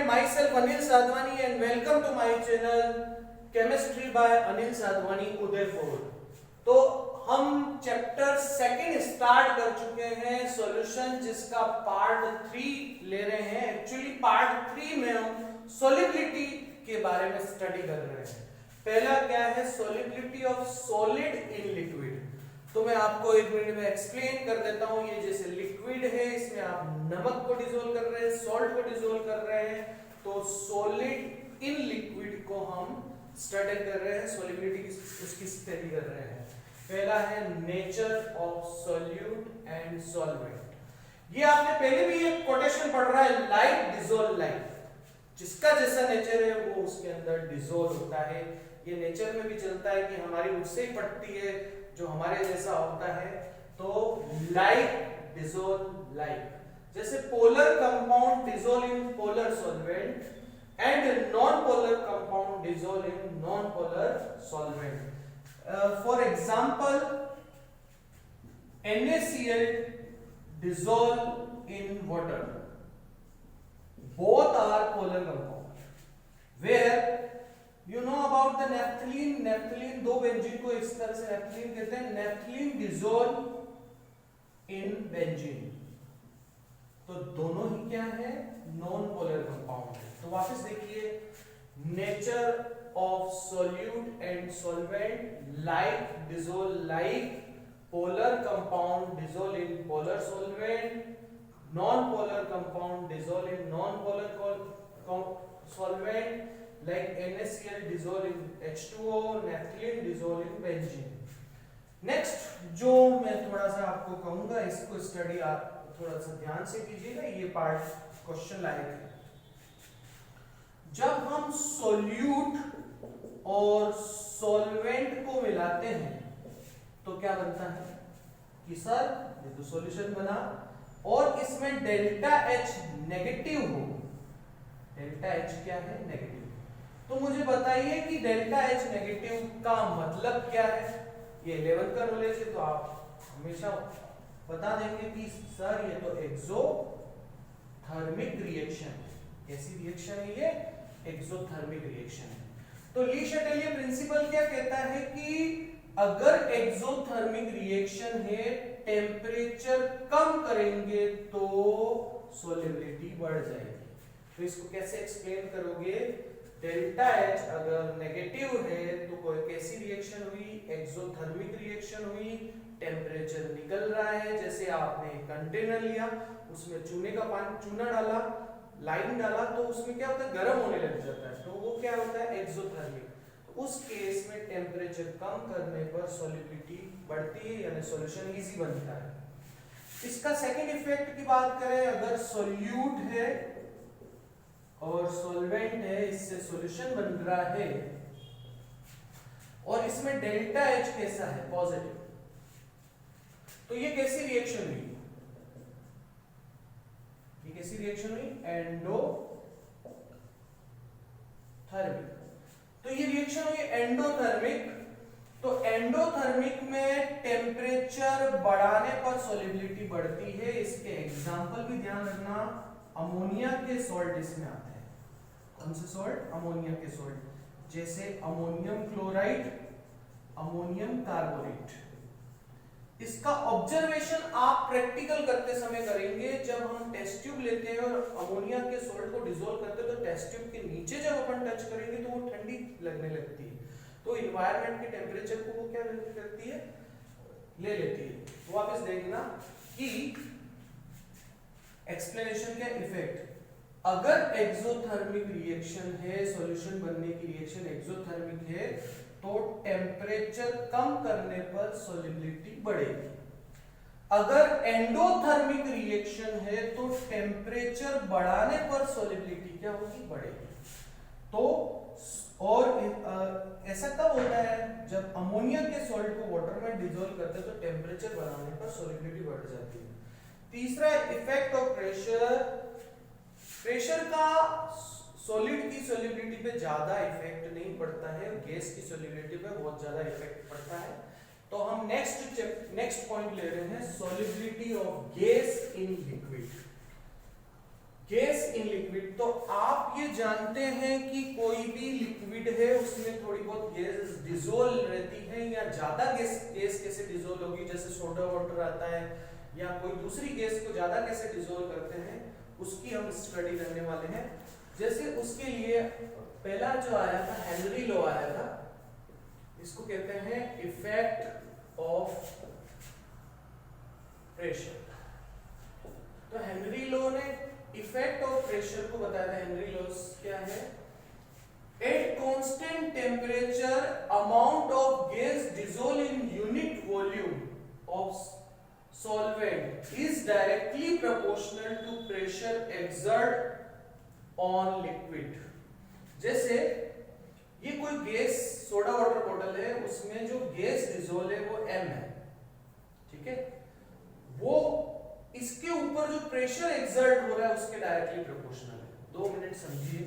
myself Anil Sadhwani and welcome to my channel Chemistry by Anil Sadhwani Udaipur। तो हम chapter second start कर चुके हैं solution, जिसका पार्ट 3 ले रहे हैं। एक्चुअली पार्ट 3 में हम सॉलिबिलिटी के बारे में स्टडी कर रहे हैं। पहला क्या है, solubility of solid in liquid. तो मैं आपको एक मिनट में एक्सप्लेन कर देता हूं। ये जैसे लिक्विड है, इसमें आप नमक को डिसोल्व कर रहे हैं, सॉल्ट को डिसोल्व कर रहे हैं, तो सॉलिड इन लिक्विड को हम स्टडी कर रहे हैं, सॉलिबिलिटी की उसकी स्टडी कर रहे हैं। पहला है nature of solute and solvent. ये आपने पहले भी एक कोटेशन पढ़ रहा है, लाइक डिसोल्व लाइक, जिसका जैसा नेचर है वो उसके अंदर डिसोल्व होता है। ये नेचर में भी चलता है कि हमारी उससे ही पड़ती है जो हमारे जैसा होता है। तो लाइक डिसोल्व लाइक, जैसे polar compound dissolve in polar solvent and non polar compound dissolve in non polar solvent. For example NaCl dissolve in water, both are polar compound, where you know about the naphthalene। naphthalene दो benzene को इस तरह से naphthalene कहते हैं। naphthalene dissolve in benzene, तो दोनों ही क्या है, नॉन पोलर कंपाउंड है। तो वापस देखिए, nature of solute and solvent, like dissolve like, polar compound dissolve in polar solvent, non polar compound dissolve in non polar solvent, like NaCl dissolve in H2O, naphthalene dissolve in benzene। Next जो मैं थोड़ा सा आपको कहूंगा, इसको study आप थोड़ा सा ध्यान से कीजिएगा, ये पार्ट क्वेश्चन लायक है। जब हम सॉल्यूट और सॉल्वेंट को मिलाते हैं तो क्या बनता है कि सर ये तो सॉल्यूशन बना और इसमें डेल्टा H नेगेटिव हो। डेल्टा H क्या है, नेगेटिव। तो मुझे बताइए कि डेल्टा H नेगेटिव का मतलब क्या है। ये 11 का नॉलेज है, तो आप हमेशा बता देंगे कि सर ये तो एक्सोथर्मिक रिएक्शन है। कैसी रिएक्शन है ये, एक्सोथर्मिक रिएक्शन है। तो ली शटेलियर प्रिंसिपल क्या कहता है कि अगर एक्सोथर्मिक रिएक्शन है, टेम्परेचर कम करेंगे तो सॉल्युबिलिटी बढ़ जाएगी। तो इसको कैसे एक्सप्लेन करोगे, डेल्टा H अगर नेगेटिव है तो कोई कैसी रिएक्शन हुई, एक्सोथर्मिक रिएक्शन हुई, टेम्परेचर निकल रहा है। जैसे आपने कंटेनर लिया, उसमें चूने का पानी, चूना डाला, लाइन डाला, तो उसमें क्या होता है, गर्म होने लग जाता है, तो वो क्या होता है, एक्सोथर्मिक। उस केस में टेम्परेचर कम करने पर सॉल्युबिलिटी बढ़ती है, यानी सॉल्यूशन इजी बनता है। इसका सेकंड इफेक्ट की बात करें, अगर सॉल्यूट है और सॉल्वेंट है, इससे सॉल्यूशन बन रहा है और इसमें डेल्टा H कैसा है, पॉजिटिव, तो ये कैसी रिएक्शन हुई, ये कैसी रिएक्शन हुई, एंडोथर्मिक। तो ये रिएक्शन हुई एंडोथर्मिक। तो एंडोथर्मिक में टेम्परेचर बढ़ाने पर सॉल्युबिलिटी बढ़ती है। इसके एग्जांपल भी ध्यान रखना, अमोनिया के सॉल्ट इसमें आते हैं। कौन से सॉल्ट, अमोनिया के सॉल्ट, जैसे अमोनियम क्लोराइड, अमोनियम कार्बोनेट। इसका ऑब्जर्वेशन आप प्रैक्टिकल करते समय करेंगे। जब हम टेस्ट ट्यूब लेते हैं और अमोनिया के सॉल्ट को डिसॉल्व करते हैं, तो टेस्ट ट्यूब के नीचे जब अपन टच करेंगे तो वो ठंडी लगने लगती है। तो एनवायरनमेंट के टेम्परेचर को वो क्या करती है, ले लेती है। तो वापस देखना कि एक्सप्लेनेशन क्या, इफेक्ट। अगर एक्सोथर्मिक रिएक्शन है, सॉल्यूशन बनने की रिएक्शन एक्सोथर्मिक है, तो टेम्परेचर कम करने पर सॉल्युबिलिटी बढ़ेगी। अगर एंडोथर्मिक रिएक्शन है तो टेम्परेचर बढ़ाने पर सॉल्युबिलिटी क्या होगी, बढ़ेगी। तो और ऐसा कब होता है, जब अमोनिया के सॉल्ट को वाटर में डिसॉल्व करते हैं तो टेम्परेचर बढ़ाने पर सॉल्युबिलिटी बढ़ जाती है। तीसरा, इफेक्ट ऑफ प्रेशर। प्रेशर का सॉलिड की सॉल्युबिलिटी पे ज्यादा इफेक्ट नहीं पड़ता है, गैस की सॉल्युबिलिटी पे बहुत ज्यादा इफेक्ट पड़ता है। तो हम नेक्स्ट पॉइंट ले रहे हैं, solubility of gas in liquid. Gas in liquid, तो आप ये जानते हैं कि कोई भी लिक्विड है उसमें थोड़ी बहुत गैस डिसोल्व रहती है, या ज्यादा गैस कैसे डिसोल्व होगी, जैसे सोडा वाटर आता है या कोई दूसरी गैस को ज्यादा कैसे डिसोल्व करते हैं, उसकी हम स्टडी करने वाले हैं। जैसे उसके लिए पहला जो आया था हेनरी लॉ आया था, इसको कहते हैं इफेक्ट ऑफ प्रेशर। तो हेनरी लॉ ने इफेक्ट ऑफ प्रेशर को बताया था। हेनरी लॉ क्या है? Eight constant temperature amount of gas dissolve in unit volume of solvent is directly proportional to pressure exerted on liquid। जैसे ये कोई गैस सोडा वाटर बॉटल है, उसमें जो गैस डिसॉल्व है वो m है, ठीक है, वो इसके ऊपर जो प्रेशर एक्सर्ट हो रहा है उसके डायरेक्टली प्रोपोर्शनल है। 2 मिनट समझिए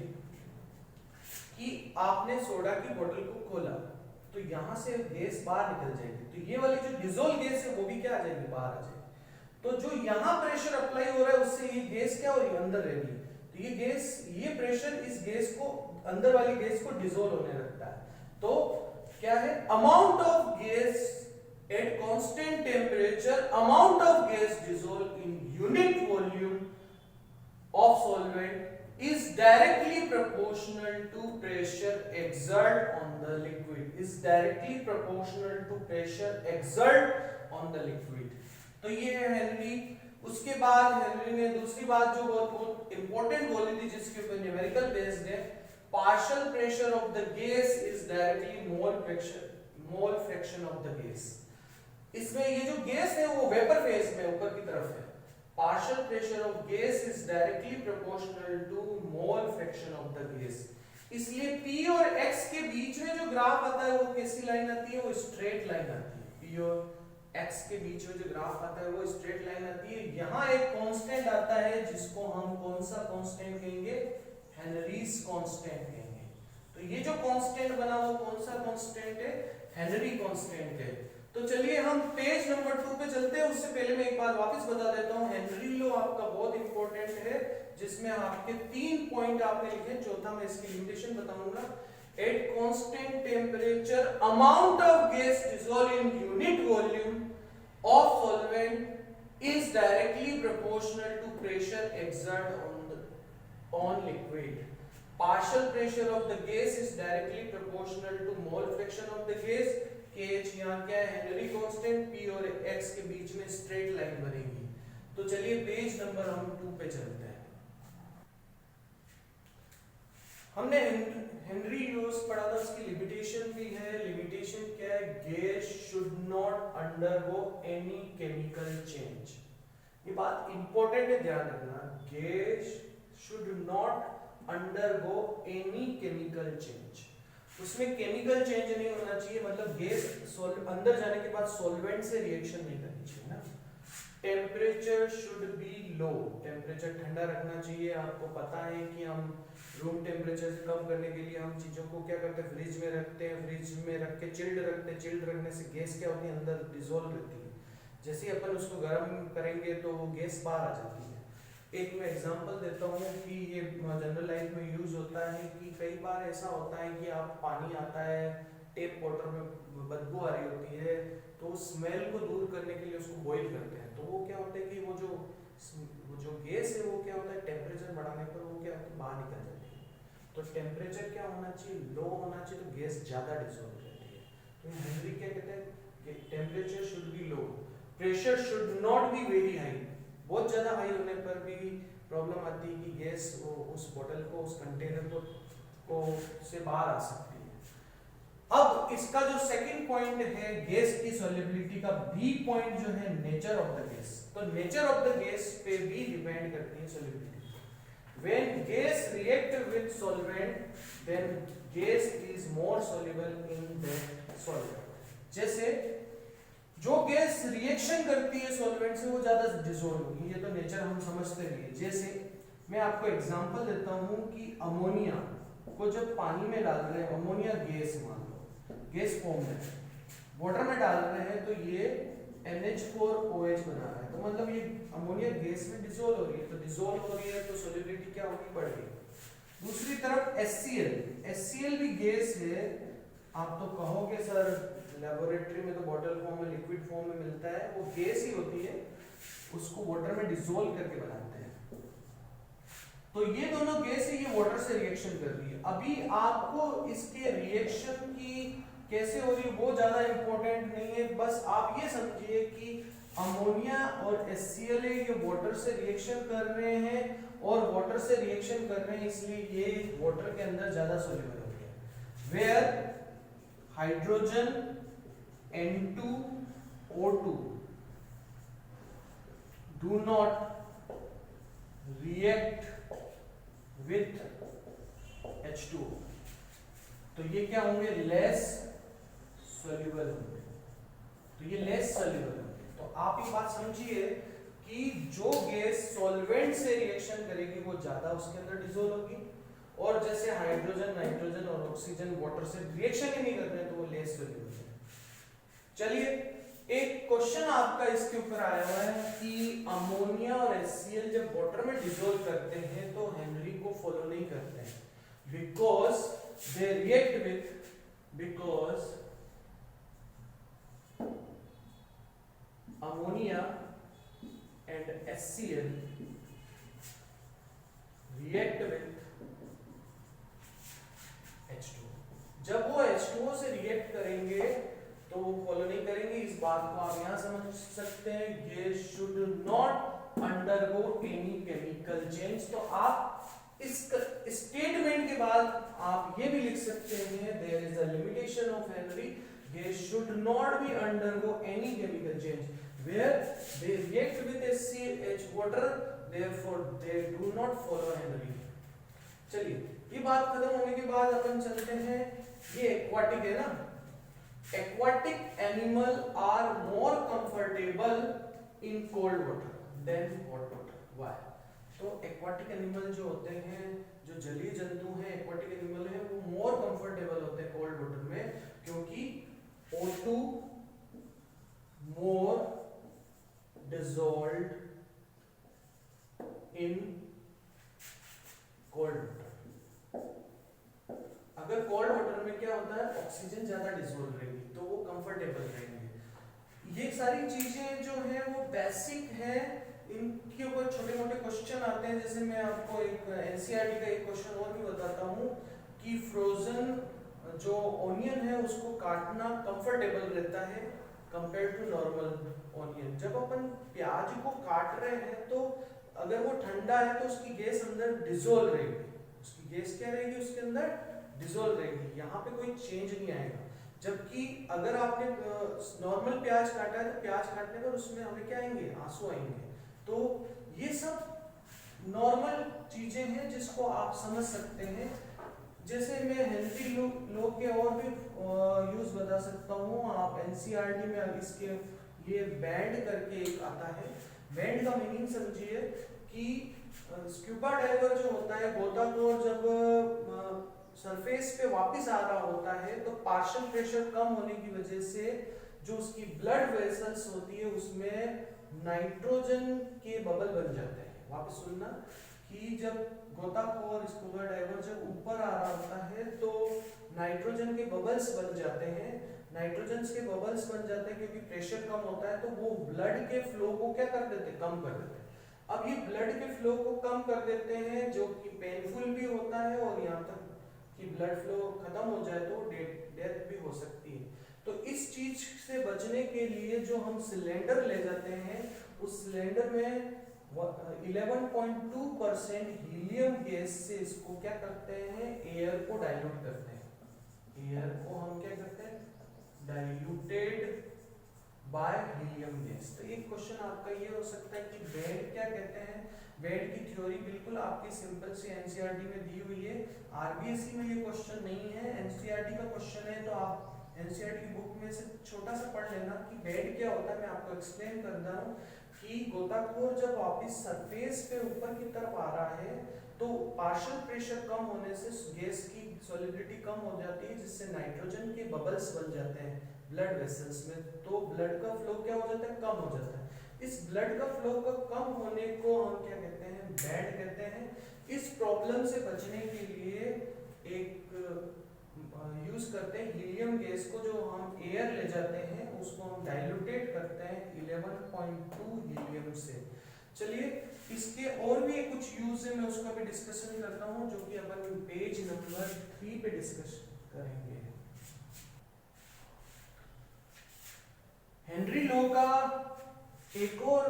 कि आपने सोडा की बोतल को खोला तो यहां से गैस बाहर निकल जाएगी, तो ये वाली जो डिसॉल्व गैस है वो भी क्या आ जाएगी, बाहर आ जाएगी। तो जो यहां प्रेशर अप्लाई हो रहा है उससे ये गैस क्या हो रही है, अंदर रहेगी। तो ये गैस, ये प्रेशर इस गैस को, अंदर वाली गैस को डिसॉल्व होने लगता है। तो क्या है, amount of gas at constant temperature, amount of gas dissolve in unit volume of solvent is directly proportional to pressure exerted on the liquid, is directly proportional to pressure exerted on the liquid। तो ये है Henry. उसके बाद Henry ने दूसरी बात जो बहुत इंपॉर्टेंट बोली थी, जिसके ऊपर न्यूमेरिकल बेस्ड है, partial pressure of the gas is directly mole fraction of the gas। इसमें ये जो गैस है वो वेपर फेज में ऊपर की तरफ है। Partial pressure of gas is directly proportional to mole fraction of the gas। इसलिए P और X के बीच में जो ग्राफ आता है वो कैसी लाइन आती है, वो स्ट्रेट लाइन आती है। P और X के बीच में जो ग्राफ आता है वो स्ट्रेट लाइन आती है। यहाँ एक कांस्टेंट आता है जिसको हम कौन सा कांस्टेंट कहेंगे, हेनरीज कांस्टेंट कहेंगे। तो ये जो कांस्टेंट बना वो कौन सा कांस्टेंट है, हेनरी कांस्टेंट है। तो चलिए हम पेज नंबर 2 पे चलते हैं। उससे पहले मैं एक बार वापस बता देता हूँ, हेनरी लॉ आपका बहुत इंपॉर्टेंट है, जिसमें आपके 3 पॉइंट आपने लिखे, चौथा मैं इसकी लिमिटेशन बताऊंगा। At constant temperature amount of gas dissolve in unit volume of solvent is directly proportional to pressure exerted on liquid. Partial pressure of the gas is directly proportional to mole fraction of the gas। KH यहाँ क्या है, Henry constant, P और X के बीच में straight line बनेगी। तो चलिए page number हम 2 पे चलते हैं। हमने हेनरी लॉस पढ़ा था, उसकी लिमिटेशन भी है। लिमिटेशन क्या है, gas should not undergo any chemical change. ये बात इंपॉर्टेंट है, ध्यान रखना, gas should not undergo any chemical change. उसमें केमिकल चेंज नहीं होना चाहिए, मतलब गैस अंदर जाने के बाद सॉल्वेंट से रिएक्शन नहीं करनी चाहिए ना। Temperature should be low, temperature ठंडा रखना चाहिए। आपको पता है कि हम रूम टेम्परेचर से कम करने के लिए हम चीजों को क्या करते हैं, फ्रिज में रखते हैं, फ्रिज में रख के चिल्ड रखते हैं। चिल्ड रखने से गैस क्या होती है, अंदर डिसॉल्व रहती है। जैसे ही अपन उसको गर्म करेंगे तो वो गैस बाहर आ जाती है। एक मैं एग्जांपल देता हूँ कि ये जनरल लाइफ में यूज होता है कि कई बार ऐसा होता है कि आप पानी आता है, टेप वाटर में बदबू आ रही होती है, तो स्मेल को दूर करने के लिए उसको बॉईल करते हैं। तो वो क्या होता है कि वो जो गैस है वो क्या होता है, टेम्परेचर बढ़ाने पर वो क्या होता है, बाहर निकल जाती है। तो टेम्परेचर क्या होना चाहिए, लो होना चाहिए, तो गैस ज्यादा डिसॉल्व रहती है। तो हेनरी क्या कहते हैं कि temperature should be low, pressure should not be very high. बहुत ज्यादा हाई होने पर भी प्रॉब्लम आती है कि गैस उस बोतल को, उस कंटेनर को से बाहर आ सकती है। अब इसका जो सेकंड पॉइंट है गैस की सॉल्युबिलिटी का, बी पॉइंट जो है नेचर ऑफ द गैस। तो नेचर ऑफ द गैस पे भी डिपेंड करती है solubility. When gas react with solvent then gas is more soluble in that solvent. जैसे जो गैस रिएक्शन करती है सॉल्वेंट से वो ज्यादा डिसॉल्व होगी, ये तो नेचर हम समझते हैं। जैसे मैं आपको एग्जांपल देता हूं कि अमोनिया को जब पानी में डाल रहे हैं, अमोनिया गैस मान लो, गैस फॉर्म में वाटर में डाल रहे हैं, तो ये NH4OH बना रहा है। तो मतलब ये अमोनिया गैस में डिसॉल्व हो रही है, तो डिसॉल्व हो रही है तो सॉल्युबिलिटी क्या होगी, बढ़ गई। दूसरी तरफ HCl भी गैस है। आप तो कहोगे सर लेबोरेटरी में तो बॉटल फॉर्म में लिक्विड फॉर्म में मिलता है, वो गैस ही होती है, उसको वाटर में डिसोल्व करके बनाते हैं। तो ये दोनों गैस है, ये वाटर से रिएक्शन कर रही है। अभी आपको इसके रिएक्शन की कैसे हो रही है वो ज्यादा इंपॉर्टेंट नहीं है, बस आप ये समझिए कि अमोनिया और HCl ये वाटर से रिएक्शन कर रहे हैं, और वाटर से रिएक्शन कर रहे हैं इसलिए ये वाटर के अंदर ज्यादा सोल्यूबल हो गया। Where hydrogen N2O2 do not react with H2O, तो ये क्या होंगे, लेस सोल्यूबल होंगे। तो ये लेस सोल्यूबल होंगे। तो आप ये बात समझिए कि जो गैस सॉल्वेंट से रिएक्शन करेगी वो ज्यादा उसके अंदर डिसोल्व होगी, और जैसे हाइड्रोजन, नाइट्रोजन और ऑक्सीजन वाटर से रिएक्शन ही नहीं कर रहे हैं तो वो लेस सोल्यूबल है। चलिए एक क्वेश्चन आपका इसके ऊपर आया हुआ है कि अमोनिया और HCl जब वाटर में डिसोल्व करते हैं तो हेनरी को फॉलो नहीं करते हैं, because they react with, because ammonia and HCl react with H2O। जब वो H2O से रिएक्ट करेंगे तो वो फॉलो नहीं करेंगे। इस बात को आप यहां समझ सकते हैं, ये should not undergo any chemical change. तो आप इस स्टेटमेंट के बाद आप ये भी लिख सकते हैं, there is a limitation of Henry, they should not be undergo any chemical change where they react with HCl water, therefore they do not follow Henry। चलिए ये बात खत्म होने के बाद अपन चलते हैं, ये एक्वाटिक है ना, aquatic animal are more comfortable in cold water than hot water. Why? तो एक्वाटिक एनिमल जो होते हैं, जो जलीय जंतु हैं, एक्वाटिक एनिमल हैं, वो मोर कंफर्टेबल होते हैं कोल्ड वाटर में, क्योंकि O2 more dissolved in cold water। अगर कोल्ड वाटर में क्या होता है, ऑक्सीजन ज्यादा डिसोल्व रहेगी तो वो कंफर्टेबल रहेंगे। ये सारी चीजें जो है वो बेसिक है, इनके ऊपर छोटे मोटे क्वेश्चन आते हैं। जैसे मैं आपको एक एनसीईआरटी का एक क्वेश्चन और भी बताता हूँ कि फ्रोजन जो ओनियन है उसको काटना कंफर्टेबल रहता है कंपेयर टू नॉर्मल ओनियन। जब अपन प्याज को काट रहे हैं तो अगर वो ठंडा है तो उसकी गैस अंदर डिसोल्व रहेगी, उसकी गैस क्या रहेगी, उसके अंदर डिसोल्व रहेगी, यहाँ पे कोई चेंज नहीं आएगा। जबकि अगर आपने नॉर्मल प्याज काटा है तो प्याज काटने पर उसमें हमें क्या आएंगे, आंसू आएंगे। तो ये सब नॉर्मल चीजें हैं जिसको आप समझ सकते हैं। जैसे मैं हेनरी लॉ के और भी यूज बता सकता हूँ। आप एनसीईआरटी में इसके ये बैंड करके एक आता है, बैंड का मीनिंग समझिए कि स्क्यूबा डाइवर जो होता है, गोताखोर जब सरफेस पे वापस आ रहा होता है तो पार्शियल प्रेशर कम होने की वजह से जो उसकी ब्लड वेसल्स होती है उसमें नाइट्रोजन के बबल बन जाते हैं। वापस सुनना कि जब गोताखोर स्कूबा डाइवर जब ऊपर आ रहा होता है तो नाइट्रोजन के बबल्स बन जाते हैं। नाइट्रोजन के बबल्स बन जाते हैं क्योंकि प्रेशर कम होता है, तो वो ब्लड के फ्लो को क्या कर देते हैं, कम कर देते हैं। अब ये ब्लड के फ्लो को कम कर देते हैं जो कि पेनफुल भी होता है, और यहाँ तक कि ब्लड फ्लो खत्म हो जाए तो डेथ भी हो सकती है। तो इस चीज से बचने के लिए जो हम सिलेंडर ले जाते हैं, उस सिलेंडर में 11.2% हीलियम गैस से इसको क्या करते हैं, एयर को डाइल्यूट करते हैं। एयर को हम क्या करते हैं, डाइल्यूटेड बाय हीलियम गैस। तो एक क्वेश्चन आपका ये हो सकता है कि बैंड क्या कहते हैं। बैंड की थ्योरी बिल्कुल आपकी सिंपल सी एनसीईआरटी में दी हुई है, आरबीएसई में ये क्वेश्चन नहीं है। एनसीईआरटी का क्वेश्चन है तो आप एनसीईआरटी की बुक में से छोटा सा पढ़ लेना कि बैंड क्या होता है। मैं आपको एक्सप्लेन कर रहा हूँ कि गोताखोर जब वापस सरफेस पे ऊपर की तरफ आ रहा है तो पार्शियल प्रेशर कम होने से गैस की सॉलिबिलिटी कम हो जाती है, जिससे नाइट्रोजन के बबल्स बन जाते हैं ब्लड वेसल्स में, तो ब्लड का फ्लो क्या हो जाता है, कम हो जाता है। इस ब्लड का फ्लो का कम होने को हम क्या कहते हैं, बैंड कहते हैं। इस प्रॉब्लम प्रॉब्लम से बचने के लिए एक यूज करते हैं हीलियम गैस को, जो हम एयर ले जाते हैं उसको हम डाइल्यूटेट करते हैं 11.2 हीलियम से। चलिए इसके और भी कुछ यूज है, मैं उसका भी डिस्कशन करता हूं, जो कि अपन पेज नंबर 3 पे डिस्कस करेंगे। हेनरी लो का एक और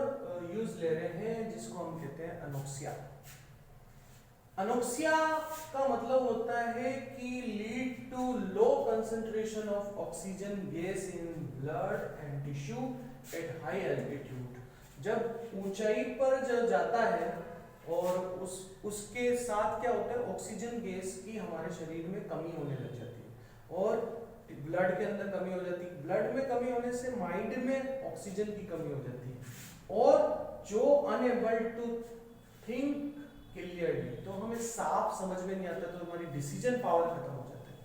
यूज ले रहे हैं जिसको हम कहते हैं अनोक्सिया। अनोक्सिया का मतलब होता है कि lead to low concentration of oxygen gas in blood and tissue at high altitude. जब ऊंचाई पर जब जाता है और उसके साथ क्या होता है, ऑक्सीजन गैस की हमारे शरीर में कमी होने लग जाती है और ब्लड के अंदर कमी हो जाती है। ब्लड में कमी होने से माइंड में ऑक्सीजन की कमी हो जाती है और जो अनएबल टू थिंक क्लियरली, तो हमें साफ समझ में नहीं आता, तो हमारी डिसीजन पावर खत्म हो जाता है।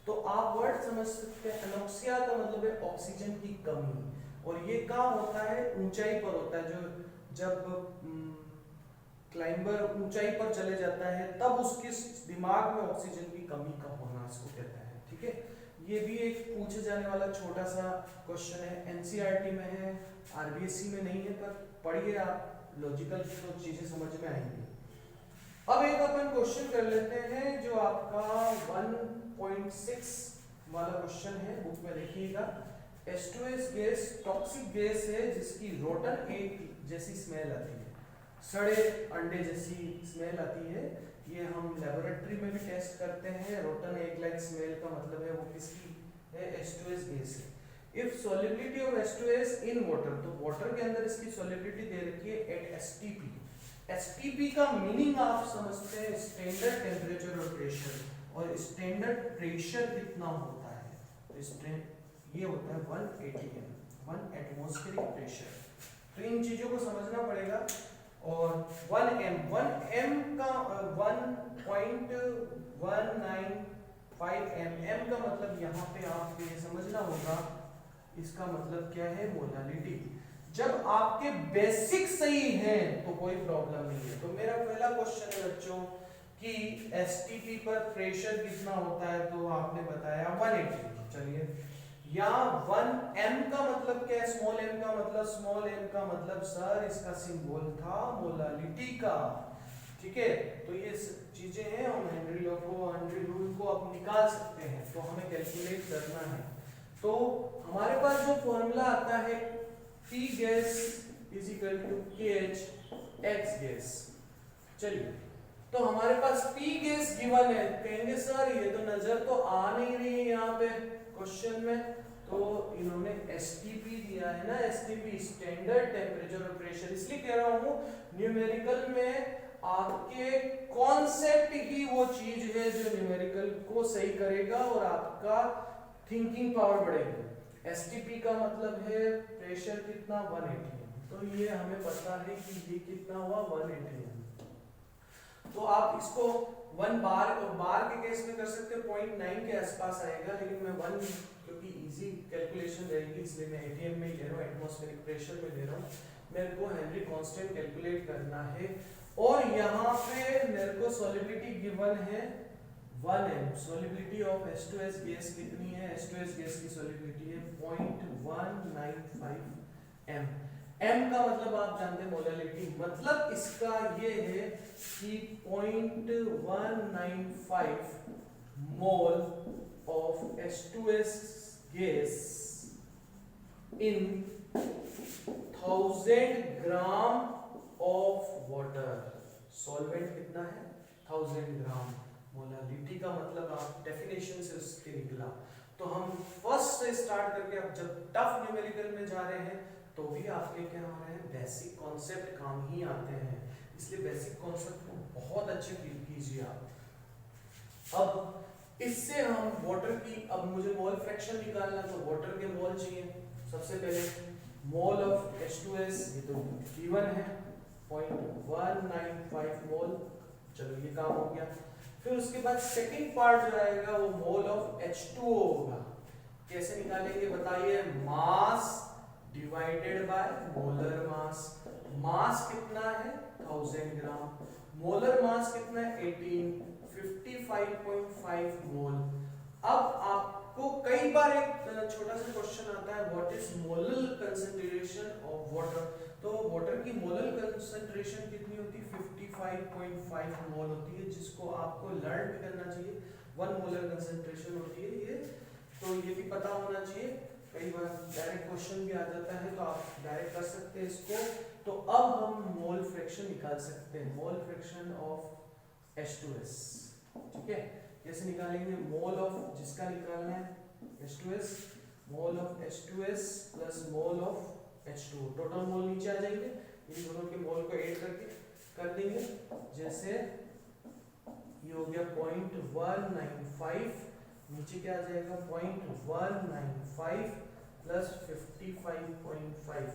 तो आप वर्ड समझ सकते हैं, अनोक्सिया का मतलब है ऑक्सीजन की कमी, और ये कहाँ होता है, ऊंचाई पर होता है। जब क्लाइंबर ऊंचाई पर चले जाता है तब उसके दिमाग में ऑक्सीजन की कमी का होना इसको कहता है। ठीक है, ये भी एक पूछे जाने वाला छोटा सा क्वेश्चन है, एनसीईआरटी में है, आरबीएससी में नहीं है, पर पढ़िए आप, लॉजिकल तो चीजें समझ में आएंगी। अब एक अपन क्वेश्चन कर लेते हैं जो आपका 1.6 वाला क्वेश्चन है, बुक में देखिएगा। H2S गैस टॉक्सिक गैस है जिसकी रोटन एग जैसी स्मेल आती है, सड़े अंडे जैसी स्मेल आती है। ये हम लेबोरेटरी में भी टेस्ट करते हैं। रोटन एग लाइक स्मेल का मतलब है वो किसकी है, H2S गैस है। If solubility of H2S in water, तो वाटर के अंदर इसकी सॉल्युबिलिटी दे रखी है एट STP। STP का मीनिंग आप समझते हैं स्टैंडर्ड टेम्परेचर और प्रेशर, और स्टैंडर्ड प्रेशर कितना होता है, तो ये होता है 1 atm, 1 एटमॉस्फेरिक प्रेशर। तो इन चीजों को समझना पड़ेगा। और 1m का 1.195 m का मतलब यहाँ पे आपको ये समझना होगा, इसका मतलब क्या है, मोलालिटी। जब आपके बेसिक सही हैं तो कोई प्रॉब्लम नहीं है। तो मेरा पहला क्वेश्चन है बच्चों कि एसटीपी पर प्रेशर कितना होता है, तो आपने बताया 180। चलिए यहाँ 1m का मतलब क्या है, स्मॉल m का मतलब, स्मॉल m का मतलब सर इसका सिंबल था मोलालिटी का। ठीक है, तो ये चीजें हैं, हम हेनरी लॉ को आप निकाल सकते हैं, तो हमें कैलकुलेट करना है। तो हमारे पास जो फॉर्मूला आता है P gas is equal to KH X gas. चलिए तो हमारे पास P गैस गिवन है, कहेंगे सर ये तो नजर तो आ नहीं रही है यहाँ पे क्वेश्चन में, तो इन्होंने STP दिया है ना, STP स्टैंडर्ड टेम्परेचर और प्रेशर। इसलिए कह रहा हूँ न्यूमेरिकल में आपके कॉन्सेप्ट ही वो चीज है जो न्यूमेरिकल को सही करेगा और आपका थिंकिंग पावर बढ़ेगी। STP का मतलब है प्रेशर कितना, 180, तो ये हमें पता है कि ये कितना हुआ, 180। तो आप इसको 1 बार और बार के केस में कर सकते हो, 0.9 के आसपास आएगा, लेकिन मैं 1 क्योंकि इजी कैलकुलेशन रहेगी इसलिए मैं ATM में ही ले रहा हूँ, एटमॉस्फेरिक प्रेशर में ले रहा हूँ। मेरे को हेनरी कांस्टेंट कैलकुलेट करना है और यहाँ पे मेरे को सॉल्युबिलिटी गिवन है 1m। Solubility of H2S gas कितनी है, H2S गैस की सॉल्युबिलिटी है 0.195 m। m का मतलब आप जानते हैं मोलालिटी, मतलब इसका ये है कि 0.195 mole of H2S gas in 1000 gram of water. Solvent कितना है, 1000 ग्राम। मोलालिटी का मतलब आप डेफिनेशन से उसके निकला। तो हम फर्स्ट से स्टार्ट करके अब जब टफ न्यूमेरिकल में जा रहे हैं तो भी आपके क्या हो रहे हैं, बेसिक कॉन्सेप्ट काम ही आते हैं, इसलिए बेसिक कॉन्सेप्ट को बहुत अच्छे फील कीजिए आप। अब इससे हम वाटर की, अब मुझे मोल फ्रैक्शन निकालना, तो वाटर के मोल चाहिए। सबसे पहले मोल ऑफ H2S, ये तो गिवन है 0.195 मोल, चलो ये काम हो गया। फिर उसके बाद सेकंड पार्ट जो आएगा वो मोल ऑफ H2O होगा। कैसे निकालेंगे बताइए, mass divided by molar mass. Mass कितना है, 1000 ग्राम, मोलर मास कितना है 18, 55.5 मोल। अब आपको कई बार एक छोटा सा क्वेश्चन आता है what is molar concentration of water. तो वाटर की मोलर कंसंट्रेशन कितनी होती है 55.5 मोल होती है, जिसको आपको लर्न भी करना चाहिए। 1 मोलर कंसंट्रेशन होती है ये, तो ये भी पता होना चाहिए। कई बार डायरेक्ट क्वेश्चन भी आ जाता है तो आप डायरेक्ट कर सकते हैं इसको। तो अब हम मोल फ्रैक्शन निकाल सकते हैं, मोल फ्रैक्शन ऑफ H2S। ठीक है, कैसे निकालेंगे? मोल ऑफ, जिसका निकालना है H2S, mole of H2S plus mole of H2O, total mole नीचे आ जाएंगे, इन दोनों के मोल को ऐड करके कर देंगे। जैसे ये हो गया 0.195, नीचे क्या आ जाएगा 0.195 प्लस 55.5।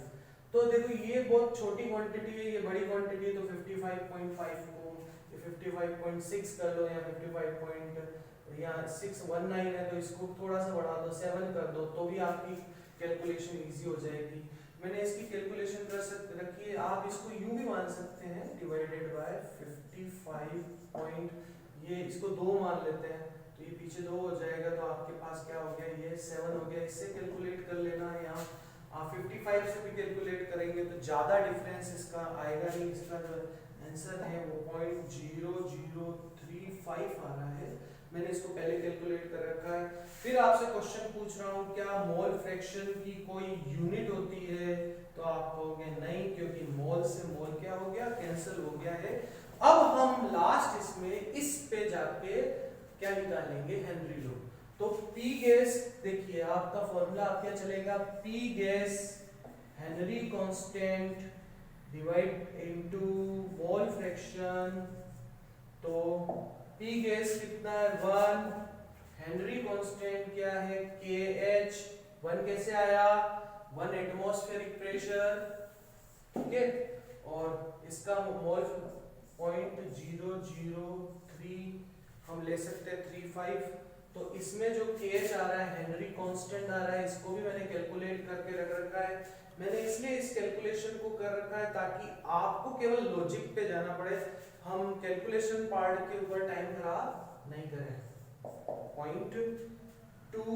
तो देखो ये बहुत छोटी क्वांटिटी है, ये बड़ी क्वांटिटी है, तो 55.5 को 55.6 कर लो या 55.619 है तो इसको थोड़ा सा बढ़ा दो 7 कर दो, तो भी आपकी कैलकुलेशन इजी हो जाएगी। मैंने इसकी कैलकुलेशन कर रखी है, आप इसको यूं भी मान सकते हैं डिवाइडेड बाय 55 ये इसको 2 मान लेते हैं तो ये पीछे 2 हो जाएगा, तो आपके पास क्या हो गया ये 7 हो गया। इससे कैलकुलेट कर लेना, यहाँ आप 55 से भी कैलकुलेट करेंगे तो ज़्यादा डिफरेंस इसका आएगा नहीं। इसका जो आंसर है वो 0.0035 आ रहा है। मैंने इसको पहले कैलकुलेट कर रखा है। फिर आपसे क्वेश्चन पूछ रहा हूँ क्या मोल फ्रैक्शन की कोई यूनिट होती है, तो आप कहोगे नहीं, क्योंकि मोल से मोल क्या हो गया, कैंसिल हो गया है। अब हम लास्ट इसमें इस पे जाके क्या निकालेंगे, हेनरी लॉ। तो P गैस, देखिए आपका फॉर्मूला आप क्या चलेगा, P gas Henry constant divide into mole fraction. तो P गैस कितना है 1, हेनरी कांस्टेंट क्या है KH, 1 कैसे आया 1 एटमॉस्फेरिक प्रेशर, ठीक है, और इसका मोल 0.003 हम ले सकते हैं 35। तो इसमें जो KH आ रहा है हेनरी कांस्टेंट आ रहा है, इसको भी मैंने कैलकुलेट करके रख रखा है। मैंने इसलिए इस कैलकुलेशन को कर रखा है ताकि आपको केवल लॉजिक पे जाना पड़े, हम कैलकुलेशन पार्ट के ऊपर टाइम खराब नहीं करें। 0.2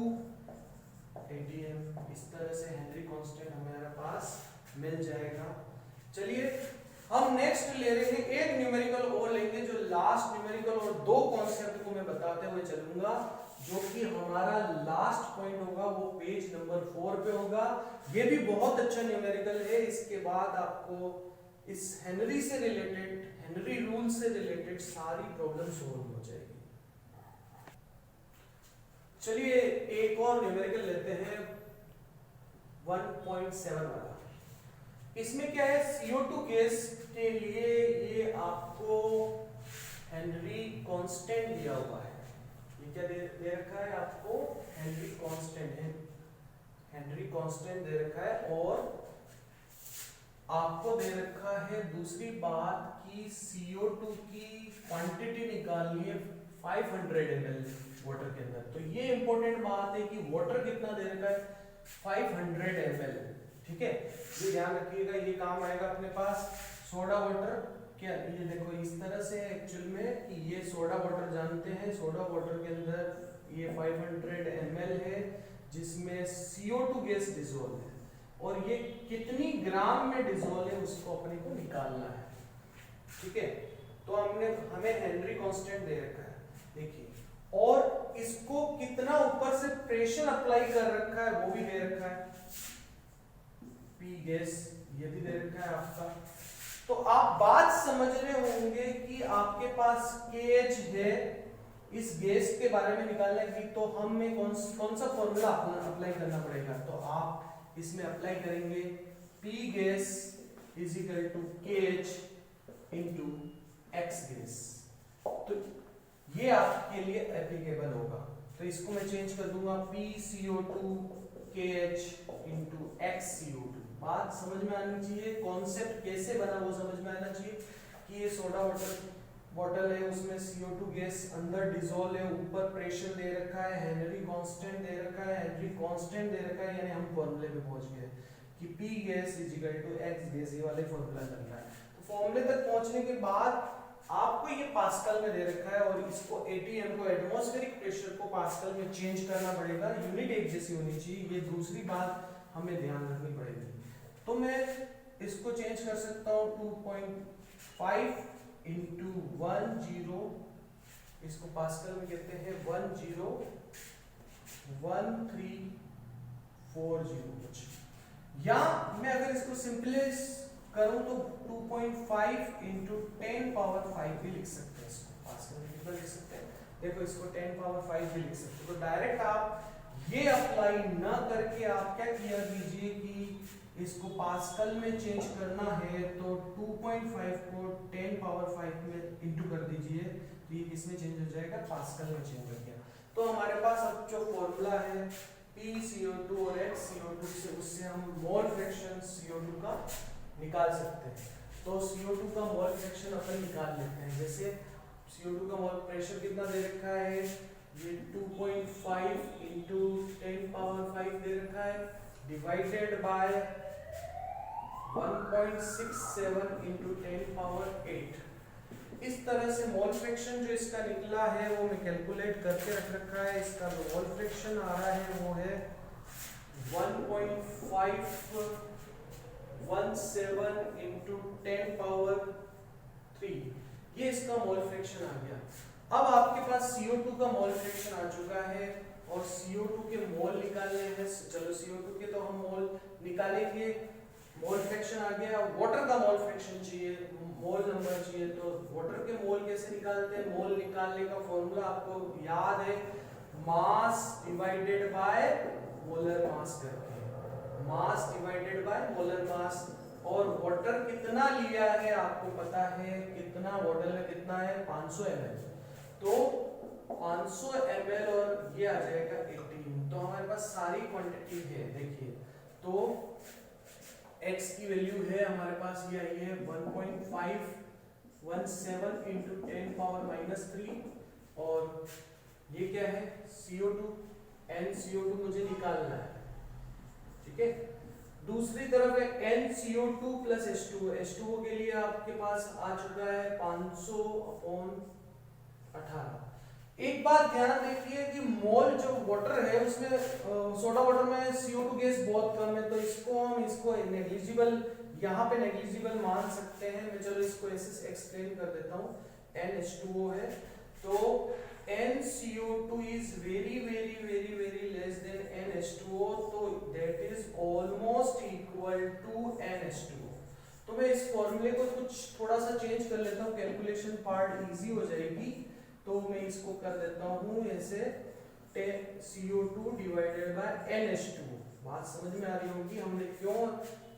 ATM इस तरह से हेनरी कांस्टेंट हमारे पास मिल जाएगा। चलिए हम नेक्स्ट ले लेंगे एक न्यूमेरिकल और लेंगे, जो लास्ट न्यूमेरिकल, और 2 कॉन्सेप्ट को मैं बताते हुए चलूंगा, जो कि हमारा लास्ट पॉइंट होगा, वो पेज नंबर 4 पे होगा। ये भी बहुत अच्छा न्यूमेरिकल है। इसके बाद आपको इस हेनरी से रिलेटेड, हेनरी रूल से रिलेटेड सारी प्रॉब्लम सॉल्व हो जाएगी। चलिए एक और न्यूमेरिकल लेते हैं 1.7 वाला। इसमें क्या है, CO2 गैस के लिए ये आपको हेनरी कांस्टेंट दिया हुआ है। ये क्या दे रखा है आपको, हेनरी कांस्टेंट है, हेनरी कांस्टेंट दे रखा है, और आपको दे रखा है दूसरी बात कि CO2 की क्वांटिटी निकालनी है 500 ml वाटर के अंदर। तो ये इंपॉर्टेंट बात है कि वाटर कितना दे रखा है 500 ml, ठीक है, ये ध्यान रखिएगा, ये काम आएगा अपने पास। सोडा वाटर क्या, ये देखो इस तरह से एक्चुअल में कि ये सोडा वाटर जानते हैं, सोडा वाटर के अंदर ये 500 ml है जिसमें CO2 गैस डिसॉल्व है, और ये कितनी ग्राम में डिसॉल्व है उसको अपने को निकालना है, ठीक है। तो हमें हेनरी कांस्टेंट दे रखा है, देखिए, और इसको कितना ऊपर से प्रेशर अप्लाई कर रखा है वो भी दे रखा है, P गैस ये भी दे रखा है आपका। तो आप बात समझ रहे होंगे कि आपके पास KH है, इस गैस के बारे में निकालने की, तो हमें कौन सा फॉर्मूला अप्लाई करना पड़ेगा, तो आप इसमें अप्लाई करेंगे P gas is equal to KH into X gas. तो ये आपके लिए एप्लीकेबल होगा, तो इसको मैं चेंज कर दूंगा PCO2 KH इंटू XCO2। बात समझ में आनी चाहिए, कॉन्सेप्ट कैसे बना वो समझ में आना चाहिए कि ये सोडा वाटर बॉटल है, उसमें CO2 गैस अंदर डिसॉल्व है, ऊपर प्रेशर दे रखा है, हेनरी कांस्टेंट दे रखा है, हेनरी कांस्टेंट दे रखा है, यानी हम फॉर्मूले पे पहुंच गए कि P gas is equal to X gas, ये वाले फॉर्मूला चल रहा है। तो फॉर्मूले तक पहुंचने के बाद आपको ये पास्कल में दे रखा है और इसको एटीएम को एटमॉस्फेरिक प्रेशर को पास्कल में चेंज करना पड़ेगा, यूनिट एक जैसी होनी चाहिए, ये दूसरी बात हमें ध्यान रखनी पड़ेगी। तो मैं इसको चेंज कर सकता हूँ 2.5 इंटू 10, इसको पास्कल में कहते हैं 101340 कुछ, या मैं अगर इसको सिंपलेस्ट करूं तो 2.5 इंटू 10 पावर 5 भी लिख सकते हैं, इसको पास्कल में कितना लिख सकते हैं, देखो इसको 10 पावर 5 भी लिख सकते हैं। तो डायरेक्ट आप ये अप्लाई ना करके आप क्या किया कीजिए कि इसको पास्कल में चेंज करना है तो 2.5 को 10 पावर 5 में इंटू कर दीजिए, तो ये किसमें चेंज हो जाएगा, पास्कल में चेंज हो गया। तो हमारे पास अब जो फॉर्मूला है PCO2 और HCO2 से, उससे हम मोल फ्रैक्शन CO2 का निकाल सकते हैं। तो CO2 का मोल फ्रैक्शन अपन निकाल लेते हैं। जैसे CO2 का मोल प्रेशर कितना दे रखा है, ये 2.5 इंटू 10 पावर 5 दे रखा है, डिवाइडेड बाय 1.67 इंटू 10 पावर 8। इस तरह से मोल फ्रैक्शन जो इसका निकला है वो मैं कैलकुलेट करके रख रखा है। इसका जो मोल फ्रैक्शन आ रहा है वो है 1.517 इंटू 10 पावर 3, ये इसका मोल फ्रैक्शन आ गया। अब आपके पास CO2 का मोल फ्रैक्शन आ चुका है और CO2 के मोल निकालने हैं। चलो CO2 के तो हम मोल निकालेंगे, मोल फ्रैक्शन आ गया। वाटर का मोल फ्रैक्शन चाहिए, मोल नंबर चाहिए, तो वाटर के मोल कैसे निकालते हैं, मोल निकालने का फॉर्मूला आपको याद है, mass divided by molar mass करके, mass divided by molar mass. और वाटर कितना लिया है आपको पता है, कितना बॉटल में कितना है, 500 ml, तो 500 ml और ये आ जाएगा 18। तो हमारे पास सारी क्वांटिटी है, देखिए तो x की वैल्यू है हमारे पास ये आई है 1.517 इंटू 10 पावर -3, और ये क्या है CO2, NCO2 मुझे निकालना है, ठीक है। दूसरी तरफ है NCO2 प्लस H2O, H2O के लिए आपके पास आ चुका है 500/18। एक बात ध्यान देखिए कि मोल जो वाटर है उसमें सोडा वाटर में CO2 गैस बहुत कम है, तो इसको हम नेग्लिजिबल, यहाँ पे नेग्लिजिबल मान सकते हैं। मैं चलो इसको ऐसे एक्सप्लेन कर देता हूँ। NH2O है तो NCO2 is very less than NH2O, तो that is almost equal to NH2O। तो मैं इस फॉर्मूले को कुछ थोड़ा सा चेंज कर लेता हूँ, कैलकुलेशन पार्ट इजी हो जाएगी। तो मैं इसको कर देता हूँ ऐसे, CO2 डिवाइडेड बाय NH2O। बात समझ में आ रही होगी हमने क्यों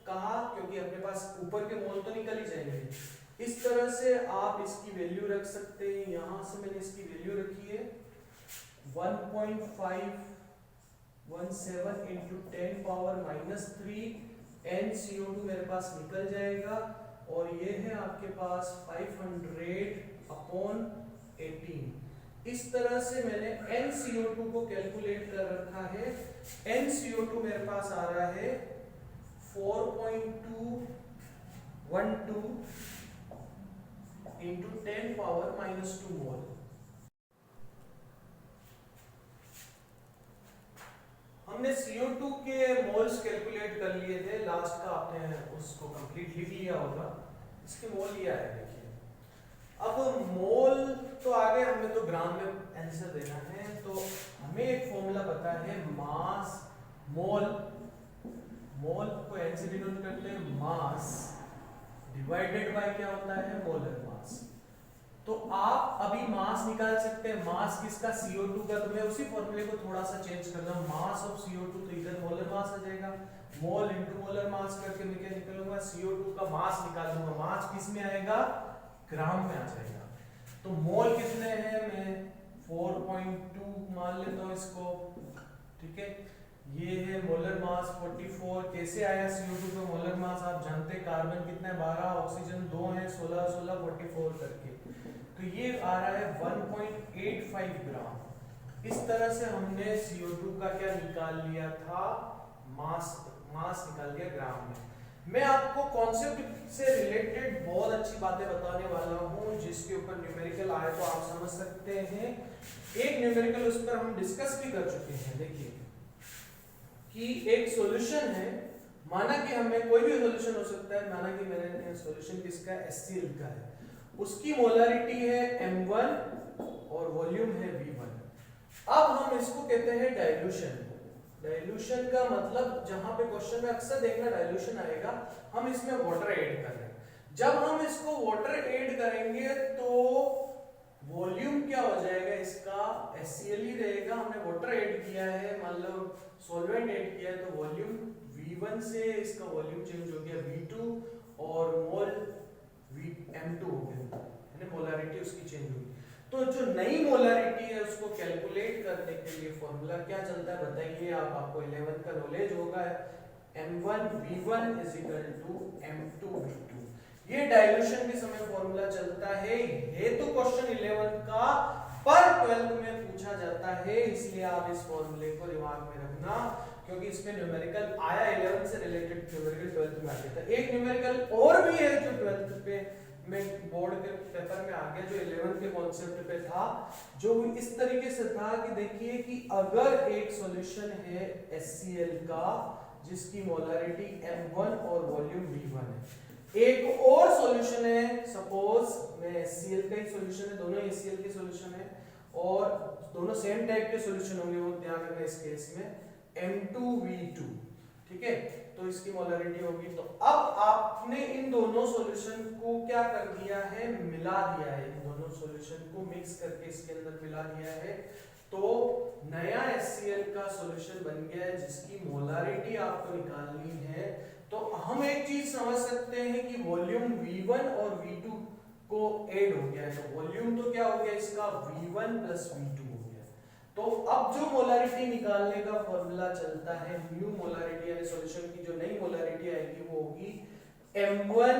कहा, क्योंकि अपने पास ऊपर के मोल तो निकल ही जाएंगे। इस तरह से आप इसकी वैल्यू रख सकते हैं। यहां से मैंने इसकी वैल्यू रखी है 1.517 इंटू 10 पावर -3, NCO2 मेरे पास निकल जाएगा, और ये है आपके पास 500/18। इस तरह से मैंने NCO2 को कैलकुलेट कर रखा है। NCO2 मेरे पास आ रहा है 4.212 इंटू 10 पावर -2 मोल। हमने CO2 के मोल्स कैलकुलेट कर लिए थे, लास्ट का आपने उसको कंप्लीट लिख लिया होगा। इसके मोल ये आए, देखिए। अब मोल तो आगे हमें तो ग्राम में आंसर देना है, तो हमें एक फॉर्मूला पता है, मास मोल, मोल को n से डिनोट करते हैं, मास डिवाइडेड बाय क्या होता है, मोलर मास। तो आप अभी मास निकाल सकते हैं, मास किसका, CO2 का। तो मैं उसी फॉर्मूले को थोड़ा सा चेंज कर रहा हूं, मास ऑफ CO2, तो इधर मोलर मास आ जाएगा, मोल इनटू मोलर मास करके मैं क्या निकालूंगा, CO2 का मास निकालूंगा। मास किस में आएगा, ग्राम में आ जाएगा। तो मोल कितने हैं, मैं 4.2 मान लेता हूं इसको, ठीक है। ये है मोलर मास 44। कैसे आया CO2 का मोलर मास, आप जानते हैं कार्बन कितना है 12, ऑक्सीजन 2 है 16 16 44 करके, तो ये आ रहा है 1.85 ग्राम। इस तरह से हमने CO2 का क्या निकाल लिया था, मास निकाल लिया ग्राम में। मैं आपको कॉन्सेप्ट से रिलेटेड बहुत अच्छी बातें बताने वाला हूं, जिसके ऊपर न्यूमेरिकल आए तो आप समझ सकते हैं। एक न्यूमेरिकल उस पर हम डिस्कस भी कर चुके हैं। देखिए कि एक सॉल्यूशन है, माना कि हमें कोई भी सॉल्यूशन हो सकता है, माना कि मैंने सॉल्यूशन किसका HCl का है, उसकी मोलारिटी है m1 और वॉल्यूम है v1। अब हम इसको कहते हैं डाइल्यूशन। डाइल्यूशन का मतलब, जहां पे क्वेश्चन में अक्सर देखना डाइल्यूशन आएगा, हम इसमें वाटर ऐड कर रहे हैं। जब हम इसको वाटर ऐड करेंगे तो वॉल्यूम क्या हो जाएगा, इसका HCl ही रहेगा। हमने वाटर ऐड किया है, मान लो सॉल्वेंट ऐड किया है, तो वॉल्यूम v1 से इसका वॉल्यूम चेंज हो गया v2 और मोल m2 हो गया, यानी मोलारिटी उसकी चेंज होगी। तो जो नई मोलारिटी है उसको कैलकुलेट करने के लिए फॉर्मूला क्या चलता है बताइए आप, आपको 11 का नॉलेज होगा, m1v1 m2v2। ये डाइल्यूशन के समय फॉर्मूला चलता है। ये तो क्वेश्चन 11 का पर 12th में पूछा जाता है, इसलिए आप इस फॉर्मूले को दिमाग में रखना, क्योंकि इसमें न्यूमेरिकल आया 11 से रिलेटेड, न्यूमेरिकल 12th में आ गया था। एक न्यूमेरिकल और भी है जो 12th पे में बोर्ड के पेपर में आ गया, जो 11 के कॉन्सेप्ट पे था, जो इस तरीके से था कि देखिए कि अगर एक सॉल्यूशन है HCl का जिसकी मोलारिटी m1 और वॉल्यूम v1 है, एक और सॉल्यूशन है, सपोज में HCl का ही सॉल्यूशन है, दोनों HCl के सॉल्यूशन है और दोनों सेम टाइप के सॉल्यूशन होंगे, वो ध्यान रखना इस केस में m2v2, ठीक है, तो इसकी मोलारिटी होगी। तो अब आपने इन दोनों सॉल्यूशन को क्या कर दिया है, मिला दिया है, इन दोनों सॉल्यूशन को मिक्स करके इसके अंदर मिला दिया है, तो नया HCl का सॉल्यूशन बन गया है जिसकी मोलारिटी आपको निकालनी है। तो हम एक चीज समझ सकते हैं कि वॉल्यूम v1 और v2 को ऐड हो गया है, तो वॉल्यूम तो क्या हो गया इसका v1 प्लस v2 हो गया। तो अब जो मोलारिटी निकालने का फॉर्मूला चलता है, न्यू मोलारिटी यानी सॉल्यूशन की जो नई मोलारिटी आएगी वो होगी m1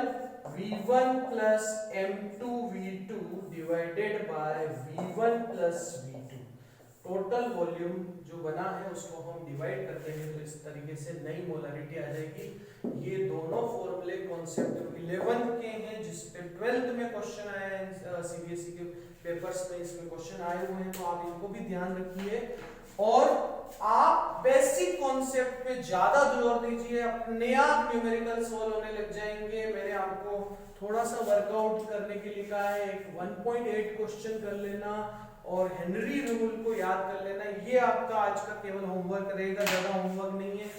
v1 plus m2 v2 divided by v1 plus v2। Total volume जो बना है उसको हम डिवाइड कर देंगे, तो इस तरीके से नई मोलारिटी आ जाएगी। ये दोनों फॉर्मूले कॉन्सेप्ट 11 के हैं, जिस पे 12th में क्वेश्चन आया है, सीबीएसई के पेपर्स में इसमें क्वेश्चन आए हुए हैं, तो आप इनको भी ध्यान रखिए और आप बेसिक कॉन्सेप्ट पे ज्यादा जोर दीजिए, अपने आप न्यूमेरिकल सॉल्व होने लग जाएंगे। मैंने आपको थोड़ा सा वर्कआउट करने के लिए कहा है, एक 1.8 क्वेश्चन कर लेना और हेनरी रूल को याद कर लेना, ये आपका आज का केवल होमवर्क रहेगा, ज्यादा होमवर्क नहीं है।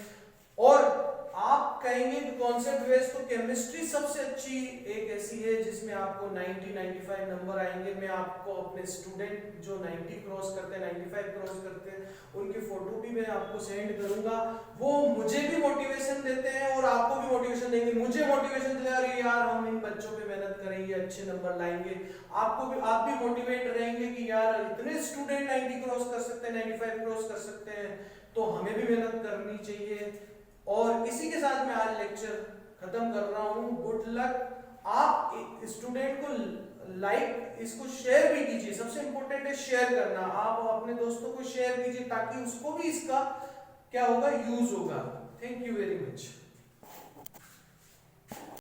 और आप कहेंगे कि कॉन्सेप्ट बेस्ड तो केमिस्ट्री सबसे अच्छी एक ऐसी है जिसमें आपको 90-95 नंबर आएंगे। मैं आपको अपने स्टूडेंट जो 90 क्रॉस करते हैं, 95 क्रॉस करते हैं, उनकी फोटो भी मैं आपको सेंड करूंगा। वो मुझे भी मोटिवेशन देते हैं और आपको भी मोटिवेशन देंगे। मुझे मोटिवेशन देते हैं, अरे यार हम इन बच्चों पे मेहनत करेंगे, अच्छे नंबर लाएंगे। आपको भी, आप भी मोटिवेट रहेंगे कि यार इतने स्टूडेंट 90 क्रॉस कर सकते हैं, 95 क्रॉस कर सकते हैं, तो हमें भी मेहनत करनी चाहिए। और इसी के साथ मैं आज लेक्चर खत्म कर रहा हूं। Good luck. आप स्टूडेंट को इसको शेयर भी कीजिए, सबसे इंपॉर्टेंट है शेयर करना। आप अपने दोस्तों को शेयर कीजिए ताकि उसको भी इसका क्या होगा, यूज होगा। Thank you very much.